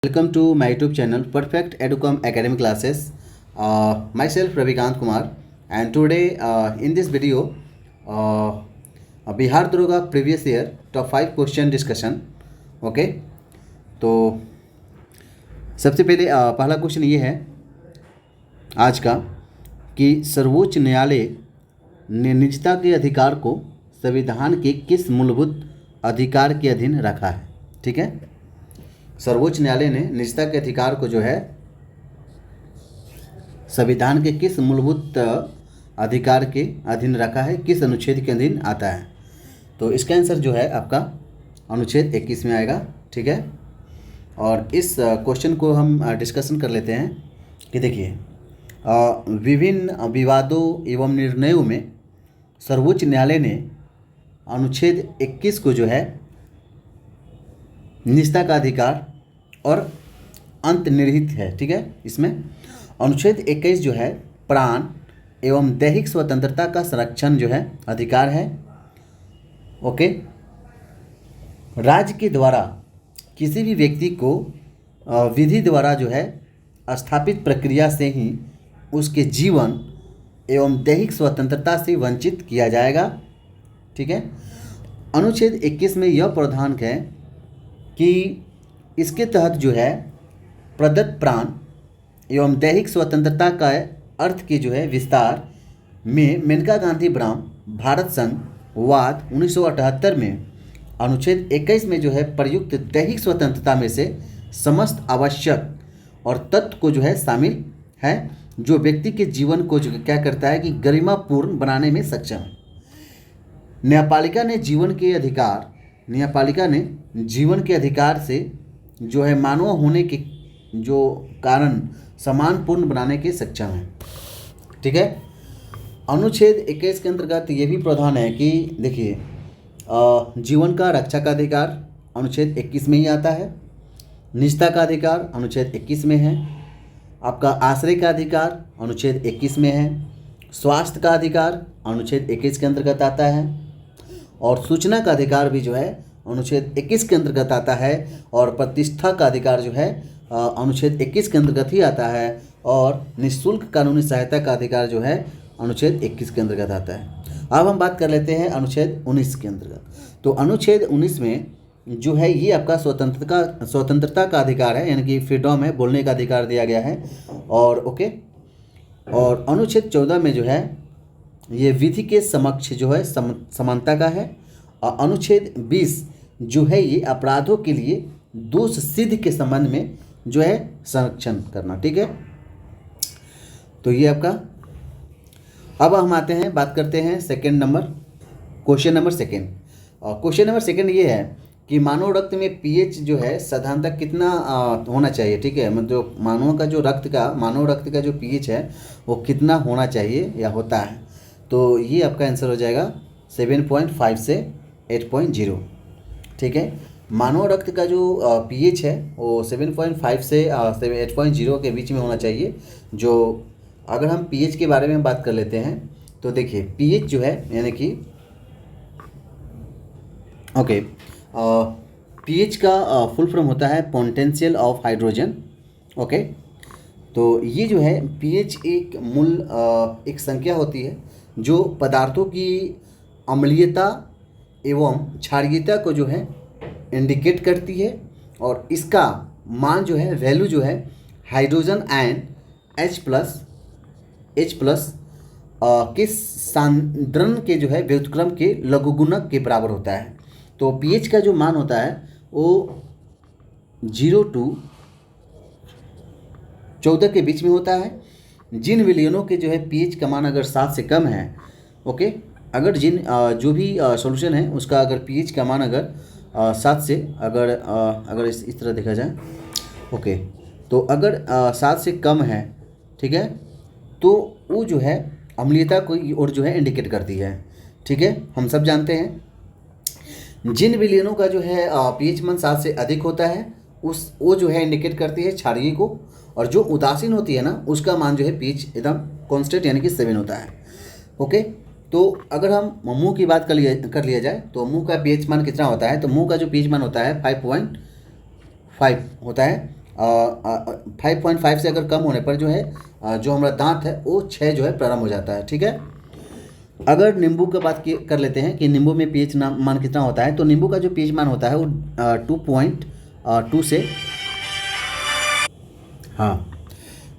Welcome to my YouTube channel Perfect Educom Academic Classes. Myself Ravikant Kumar, and today in this video Bihar Daroga previous year top 5 question discussion. Okay, तो सबसे पहले पहला question ये है आज का कि सर्वोच्च न्यायालय ने निजता के अधिकार को संविधान के किस मूलभूत अधिकार के अधीन रखा है। ठीक है, सर्वोच्च न्यायालय ने निजता के अधिकार को जो है संविधान के किस मूलभूत अधिकार के अधीन रखा है, किस अनुच्छेद के अधीन आता है। तो इसका आंसर जो है आपका अनुच्छेद 21 में आएगा। ठीक है, और इस क्वेश्चन को हम डिस्कशन कर लेते हैं कि देखिए विभिन्न विवादों एवं निर्णयों में सर्वोच्च न्यायालय ने अनुच्छेद 21 को जो है निजता का अधिकार और अंतर्निहित है। ठीक है, इसमें अनुच्छेद 21 जो है प्राण एवं दैहिक स्वतंत्रता का संरक्षण जो है अधिकार है। ओके, राज्य के द्वारा किसी भी व्यक्ति को विधि द्वारा जो है स्थापित प्रक्रिया से ही उसके जीवन एवं दैहिक स्वतंत्रता से वंचित किया जाएगा। ठीक है, अनुच्छेद 21 में यह प्रावधान है कि इसके तहत जो है प्रदत्त प्राण एवं दैहिक स्वतंत्रता का अर्थ के जो है विस्तार में मेनका गांधी ब्राह्म भारत संघ वाद 1978 में अनुच्छेद 21 में जो है प्रयुक्त दैहिक स्वतंत्रता में से समस्त आवश्यक और तत्व को जो है शामिल है, जो व्यक्ति के जीवन को जो क्या करता है कि गरिमापूर्ण बनाने में सक्षम है। न्यायपालिका ने जीवन के अधिकार से जो है मानव होने के जो कारण सम्मानपूर्ण बनाने के सक्षम है। ठीक है, अनुच्छेद 21 के अंतर्गत ये भी प्रावधान है कि देखिए जीवन का रक्षा का अधिकार अनुच्छेद 21 में ही आता है, निजता का अधिकार अनुच्छेद 21 में है, आपका आश्रय का अधिकार अनुच्छेद 21 में है, स्वास्थ्य का अधिकार अनुच्छेद 21 के अंतर्गत आता है, और सूचना का अधिकार भी जो है अनुच्छेद 21 के अंतर्गत आता है, और प्रतिष्ठा का अधिकार जो है अनुच्छेद 21 के अंतर्गत ही आता है, और निःशुल्क कानूनी सहायता का अधिकार जो है अनुच्छेद 21 के अंतर्गत आता है। अब हम बात कर लेते हैं अनुच्छेद 19 के अंतर्गत। तो अनुच्छेद 19 में जो है ये आपका स्वतंत्रता का अधिकार है, यानी कि फ्रीडम है, बोलने का अधिकार दिया गया है। और ओके, और अनुच्छेद 14 में जो है ये विधि के समक्ष जो है समानता का है, और अनुच्छेद 20 जो है ये अपराधों के लिए दोष सिद्ध के संबंध में जो है संरक्षण करना। ठीक है, तो ये आपका। अब हम आते हैं, बात करते हैं क्वेश्चन नंबर सेकेंड। और क्वेश्चन नंबर सेकेंड ये है कि मानव रक्त में पीएच जो है साधारणतः कितना होना चाहिए। ठीक है, मतलब मानव रक्त का जो पीएच है वो कितना होना चाहिए या होता है। तो ये आपका आंसर हो जाएगा 7.5 से 8.0। ठीक है, मानव रक्त का जो पीएच है वो 7.5 से 8.0 के बीच में होना चाहिए। जो अगर हम पीएच के बारे में बात कर लेते हैं तो देखिए पीएच जो है यानी कि ओके, पीएच का फुल फॉर्म होता है पोटेंशियल ऑफ हाइड्रोजन। ओके, तो ये जो है पीएच एक संख्या होती है जो पदार्थों की अम्लीयता एवं क्षारीयता को जो है इंडिकेट करती है, और इसका मान जो है वैल्यू जो है हाइड्रोजन आयन H+ के सांद्रण के जो है व्युत्क्रम के लघुगुणक के बराबर होता है। तो पीएच का जो मान होता है वो 0 to 14 के बीच में होता है। जिन विलयनों के जो है पीएच का मान अगर 7 से कम है, ओके, अगर जो भी सॉल्यूशन है उसका अगर पीएच का मान अगर 7 से अगर इस तरह देखा जाए, ओके, तो अगर 7 से कम है, ठीक है, तो वो जो है अम्लीयता को और जो है इंडिकेट करती है। ठीक है, हम सब जानते हैं जिन विलयनों का जो है पीएच मान 7 से अधिक होता है वो जो है इंडिकेट करती है क्षारीय को, और जो उदासीन होती है ना उसका मान जो है पीएच एकदम कांस्टेंट यानी कि 7 होता है। ओके, तो अगर हम मुंह की बात कर लिया जाए तो मुंह का पीएच मान कितना होता है, तो मुंह का जो पीएच मान होता है 5.5 होता है, 5.5 से अगर कम होने पर जो है जो हमारा दांत है वो 6 जो है प्रारंभ हो जाता है। ठीक है। अगर नींबू की बात कर लेते हैं कि नींबू में पीएच मान कितना होता है, तो नींबू का जो पीएच मान होता है वो 2.2 से, हाँ,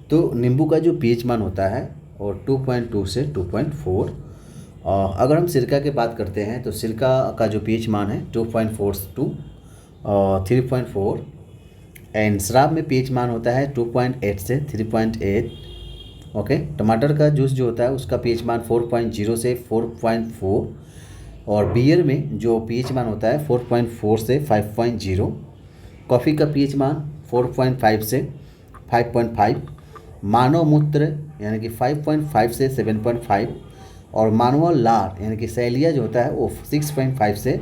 तो नींबू का जो पीएच मान होता है और 2.2 से 2.4। अगर हम सिरका की बात करते हैं तो सिरका का जो पीएच मान है 2.4 टू 3.4। एंड शराब में पीएच मान होता है 2.8 से 3.8। ओके। टमाटर का जूस जो होता है उसका पीएच मान 4.0 से 4.4। और बियर में जो पीएच मान होता है 4.4 से 5.0। कॉफ़ी का पीएच मान 4.5 से 5.5। मानव मूत्र यानी कि 5.5 से 7.5। और मानव लार यानी कि सैलिया जो होता है वो 6.5 से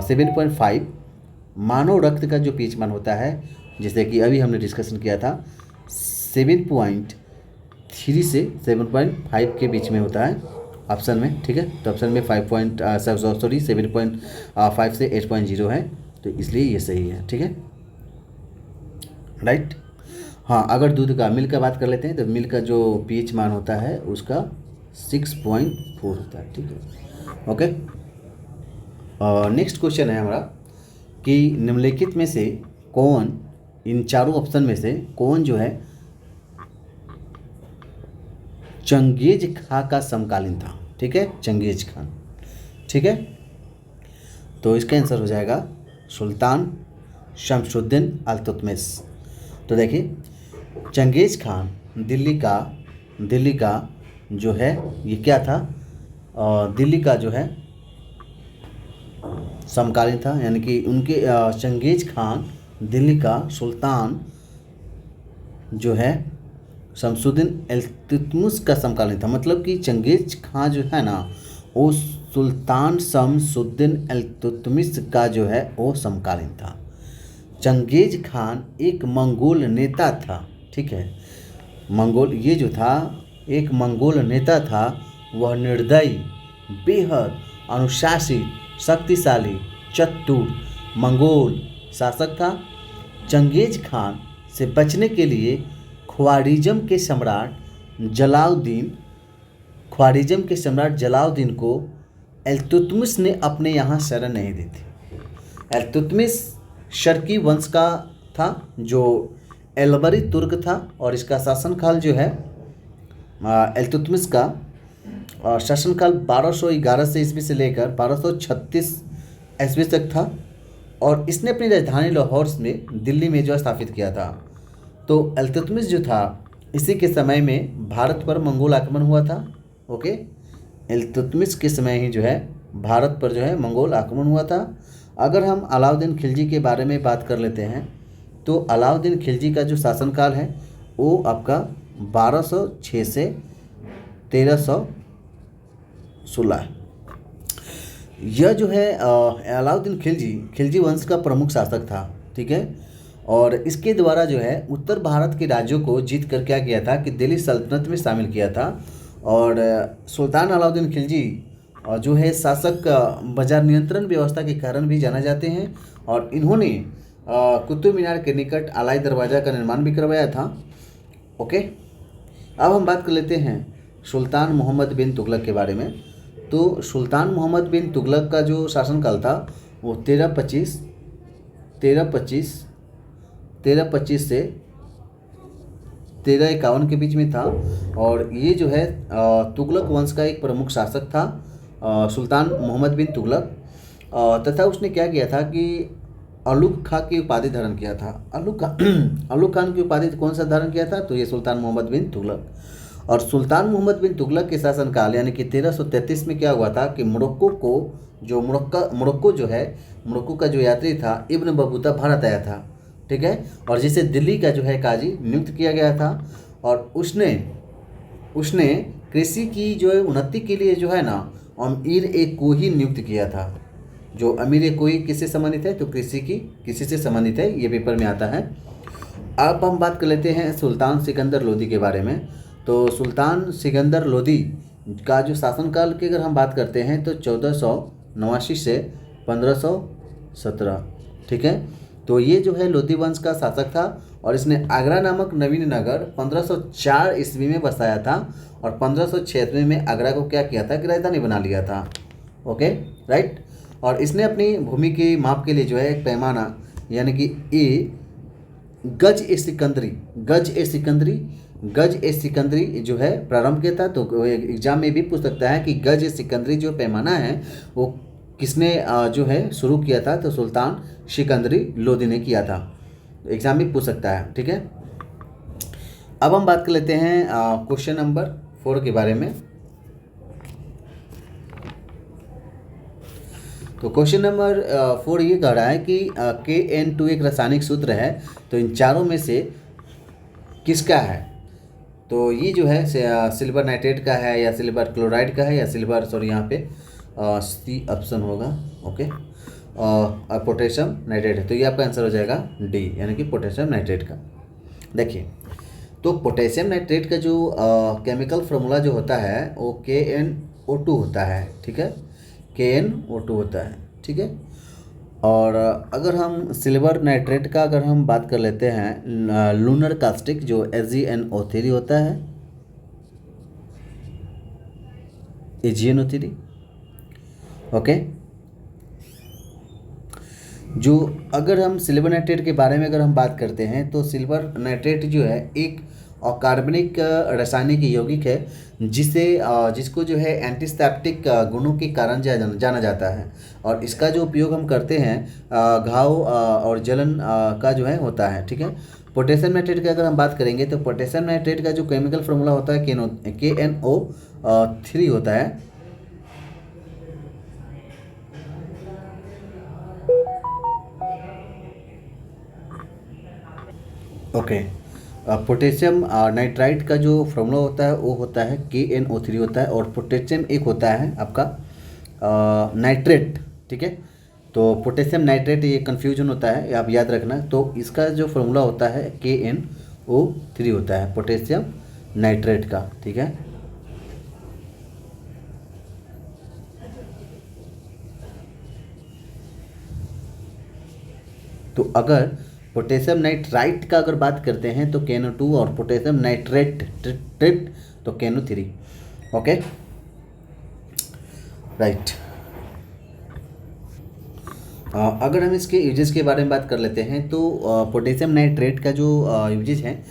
7.5। मानव रक्त का जो पीएच मान होता है, जैसे कि अभी हमने डिस्कशन किया था, 7.3 से 7.5 के बीच में होता है ऑप्शन में। ठीक है। तो ऑप्शन में 7.5 से 8.0 है, तो इसलिए ये सही है। ठीक है, राइट। हाँ, अगर दूध का मिल्क का बात कर लेते हैं तो मिल्क का जो पीएच मान होता है उसका 6.4 होता है। ठीक है, ओके। नेक्स्ट क्वेश्चन है हमारा कि निम्नलिखित में से कौन, इन चारों ऑप्शन में से कौन जो है चंगेज खां का समकालीन था। ठीक है, चंगेज खान। ठीक है, तो इसका आंसर हो जाएगा सुल्तान शमसुद्दीन इल्तुतमिश। तो देखिए, चंगेज खान दिल्ली का जो है ये क्या था, दिल्ली का जो है समकालीन था, यानी कि उनके चंगेज खान दिल्ली का सुल्तान जो है शमसुद्दीन इल्तुतमिश का समकालीन था। मतलब कि चंगेज खान जो है ना वो सुल्तान शमसुद्दीन इल्तुतमिश का जो है वो समकालीन था। चंगेज खान एक मंगोल नेता था। ठीक है, मंगोल ये जो था एक मंगोल नेता था। वह निर्दयी, बेहद अनुशासित, शक्तिशाली, चतुर मंगोल शासक था। चंगेज खान से बचने के लिए ख्वारिज़म के सम्राट जलालुद्दीन को इल्तुतमिश ने अपने यहाँ शरण नहीं दी थी। इल्तुतमिश शर्की वंश का था जो एलबरी तुर्क था, और इसका शासनकाल जो है इल्तुतमिश का शासनकाल 1211 ईस्वी से लेकर 1236 ईस्वी तक था। और इसने अपनी राजधानी लाहौर में दिल्ली में जो स्थापित किया था। तो इल्तुतमिश जो था इसी के समय में भारत पर मंगोल आक्रमण हुआ था। ओके, इल्तुतमिश के समय ही जो है भारत पर जो है मंगोल आक्रमण हुआ था। अगर हम अलाउद्दीन खिलजी के बारे में बात कर लेते हैं तो अलाउद्दीन खिलजी का जो शासनकाल है वो आपका 1206 से 1316 है। यह जो है अलाउद्दीन खिलजी वंश का प्रमुख शासक था। ठीक है, और इसके द्वारा जो है उत्तर भारत के राज्यों को जीत कर क्या किया था कि दिल्ली सल्तनत में शामिल किया था। और सुल्तान अलाउद्दीन खिलजी जो है शासक बाजार नियंत्रण व्यवस्था के कारण भी जाना जाते हैं। और इन्होंने कुतुब मीनार के निकट अलाई दरवाज़ा का निर्माण भी करवाया था। ओके, अब हम बात कर लेते हैं सुल्तान मोहम्मद बिन तुगलक के बारे में। तो सुल्तान मोहम्मद बिन तुगलक का जो शासनकाल था वो 1325 से 1351 के बीच में था। और ये जो है तुगलक वंश का एक प्रमुख शासक था सुल्तान मोहम्मद बिन तुगलक। तथा उसने क्या किया था कि अलुग खां की उपाधि धारण किया था। अलुग खान की उपाधि कौन सा धारण किया था, तो ये सुल्तान मोहम्मद बिन तुगलक। और सुल्तान मोहम्मद बिन तुगलक के शासनकाल यानी कि 1333 में क्या हुआ था कि मोरक्को का जो यात्री था इब्न बतूता भारत आया था। ठीक है, और जिसे दिल्ली का जो है काजी नियुक्त किया गया था। और उसने कृषि की जो है उन्नति के लिए जो है ना अमीर एक को ही नियुक्त किया था। जो अमीर एक कोई किससे संबंधित है, तो कृषि से संबंधित है, ये पेपर में आता है। अब हम बात कर लेते हैं सुल्तान सिकंदर लोदी के बारे में। तो सुल्तान सिकंदर लोदी का जो शासनकाल की अगर हम बात करते हैं तो 1489 से 1517। ठीक है, तो ये जो है लोधी वंश का शासक था और इसने आगरा नामक नवीन नगर 1504 ईस्वी में बसाया था और 1596 में आगरा को क्या किया था कि राजधानी बना लिया था। Okay, right. और इसने अपनी भूमि के माप के लिए जो है एक पैमाना यानी कि गज ए सिकंदरी जो है प्रारंभ किया था। तो एग्जाम में भी पूछ सकता है कि गज ए सिकंदरी जो पैमाना है वो किसने जो है शुरू किया था, तो सुल्तान सिकंदरी लोदी ने किया था। एग्जाम भी पूछ सकता है, ठीक है। अब हम बात कर लेते हैं क्वेश्चन नंबर 4 के बारे में। तो क्वेश्चन नंबर 4 ये कह रहा है कि KN2 एक रासायनिक सूत्र है, तो इन चारों में से किसका है। तो ये जो है सिल्वर नाइट्रेट का है या सिल्वर क्लोराइड का है या सिल्वर यहाँ पे सी ऑप्शन होगा। ओके, पोटेशियम नाइट्रेट है, तो ये आपका आंसर हो जाएगा डी यानी कि पोटेशियम नाइट्रेट का। देखिए, तो पोटेशियम नाइट्रेट का जो केमिकल फार्मूला जो होता है वो KNO2 होता है, ठीक है, KNO2 होता है, ठीक है। और अगर हम सिल्वर नाइट्रेट का अगर हम बात कर लेते हैं लूनर कास्टिक जो AgNO3 होता है, AgNO3। ओके, जो अगर हम सिल्वर नाइट्रेट के बारे में अगर हम बात करते हैं तो सिल्वर नाइट्रेट जो है एक अकार्बनिक रासायनिक यौगिक है जिसको जो है एंटीसेप्टिक गुणों के कारण जाना जाता है और इसका जो उपयोग हम करते हैं घाव और जलन का जो है होता है, ठीक है। पोटेशियम नाइट्रेट की अगर हम बात करेंगे तो पोटेशियम नाइट्रेट का जो केमिकल फार्मूला होता है KNO3 होता है। ओके, पोटेशियम नाइट्राइट का जो फार्मूला होता है वो होता है KNO3 होता है और पोटेशियम एक होता है आपका नाइट्रेट, ठीक है। तो पोटेशियम नाइट्रेट ये कन्फ्यूजन होता है, आप याद रखना। तो इसका जो फार्मूला होता है KNO3 होता है पोटेशियम नाइट्रेट का, ठीक है। तो अगर पोटेशियम नाइट्राइट का अगर बात करते हैं तो KNO2 और पोटेशियम नाइट्रेट तो KNO3। Okay, right. अगर हम इसके यूजेस के बारे में बात कर लेते हैं तो पोटेशियम नाइट्रेट का जो यूजेस है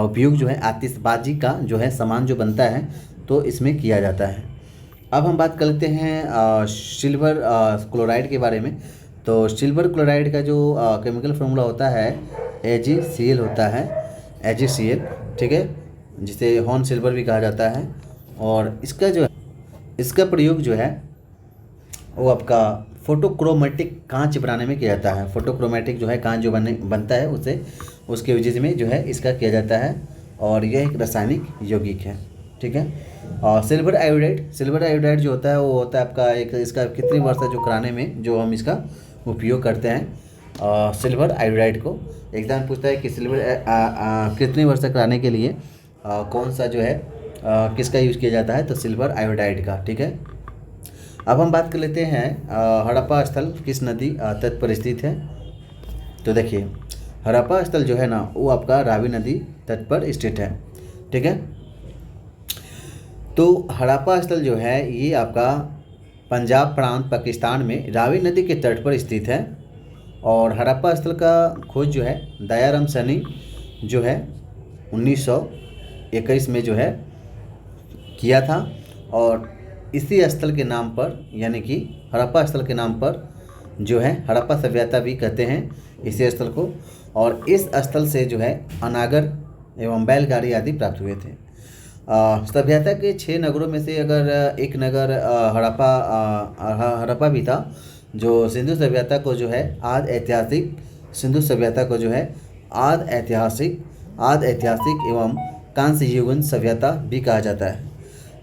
उपयोग जो है आतिशबाजी का जो है सामान जो बनता है तो इसमें किया जाता है। अब हम बात कर लेते हैं सिल्वर क्लोराइड के बारे में। तो सिल्वर क्लोराइड का जो केमिकल फार्मूला होता है AgCl होता है, AgCl, ठीक है, जिसे हॉर्न सिल्वर भी कहा जाता है। और इसका प्रयोग जो है वो आपका फोटोक्रोमेटिक कांच बनाने में किया जाता है। फोटोक्रोमेटिक जो है कांच जो बनता है उसके यूजेस में जो है इसका किया जाता है और यह एक रासायनिक यौगिक है, ठीक है। और सिल्वर आयोडाइड जो होता है वो होता है आपका एक इसका कृत्रिम वर्षा जो कराने में जो हम इसका उपयोग करते हैं सिल्वर आयोडाइड को। एग्जाम पूछता है कि सिल्वर कृत्रिम वर्षा कराने के लिए कौन सा जो है किसका यूज़ किया जाता है, तो सिल्वर आयोडाइड का, ठीक है। अब हम बात कर लेते हैं हड़प्पा स्थल किस नदी तट पर स्थित है। तो देखिए, हड़प्पा स्थल जो है ना वो आपका रावी नदी तट पर स्थित है, ठीक है। तो हड़प्पा स्थल जो है ये आपका पंजाब प्रांत पाकिस्तान में रावी नदी के तट पर स्थित है और हड़प्पा स्थल का खोज जो है दयाराम सैनी जो है 1921 में जो है किया था और इसी स्थल के नाम पर यानी कि हड़प्पा स्थल के नाम पर जो है हड़प्पा सभ्यता भी कहते हैं इसी स्थल को। और इस स्थल से जो है अनागर एवं बैलगाड़ी आदि प्राप्त हुए थे। सभ्यता के 6 नगरों में से अगर एक नगर हड़प्पा भी था जो सिंधु सभ्यता को जो है आद ऐतिहासिक एवं कांस्य युगीन सभ्यता भी कहा जाता है।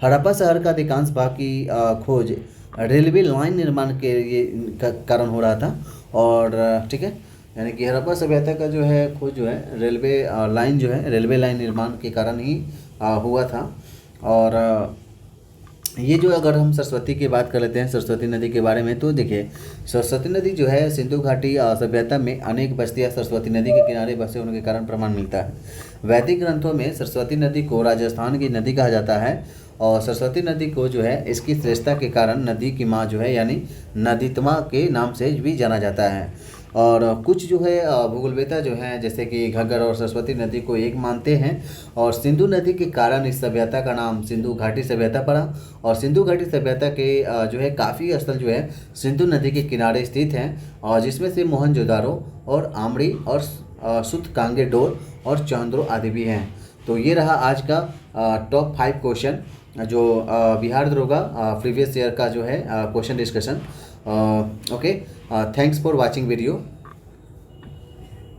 हड़प्पा शहर का अधिकांश भाग की खोज रेलवे लाइन निर्माण के कारण हो रहा था और ठीक है, यानी कि हड़प्पा सभ्यता का जो है खोज जो है रेलवे लाइन निर्माण के कारण ही हुआ था। और ये जो अगर हम सरस्वती की बात कर लेते हैं, सरस्वती नदी के बारे में, तो देखिए सरस्वती नदी जो है सिंधु घाटी सभ्यता में अनेक बस्तियां सरस्वती नदी के किनारे बसे होने के कारण प्रमाण मिलता है। वैदिक ग्रंथों में सरस्वती नदी को राजस्थान की नदी कहा जाता है और सरस्वती नदी को जो है इसकी श्रेष्ठता के कारण नदी की माँ जो है यानी नदीतमा के नाम से भी जाना जाता है। और कुछ जो है भूगोलवेत्ता जो हैं जैसे कि घग्गर और सरस्वती नदी को एक मानते हैं और सिंधु नदी के कारण इस सभ्यता का नाम सिंधु घाटी सभ्यता पड़ा। और सिंधु घाटी सभ्यता के जो है काफ़ी स्थल जो है सिंधु नदी के किनारे स्थित हैं और जिसमें से मोहनजोदारो और आमड़ी और सुतकांगेडोर और चंद्रो आदि भी हैं। तो ये रहा आज का टॉप 5 क्वेश्चन जो बिहार दरोगा प्रीवियस ईयर का जो है question discussion. Okay, thanks for watching video.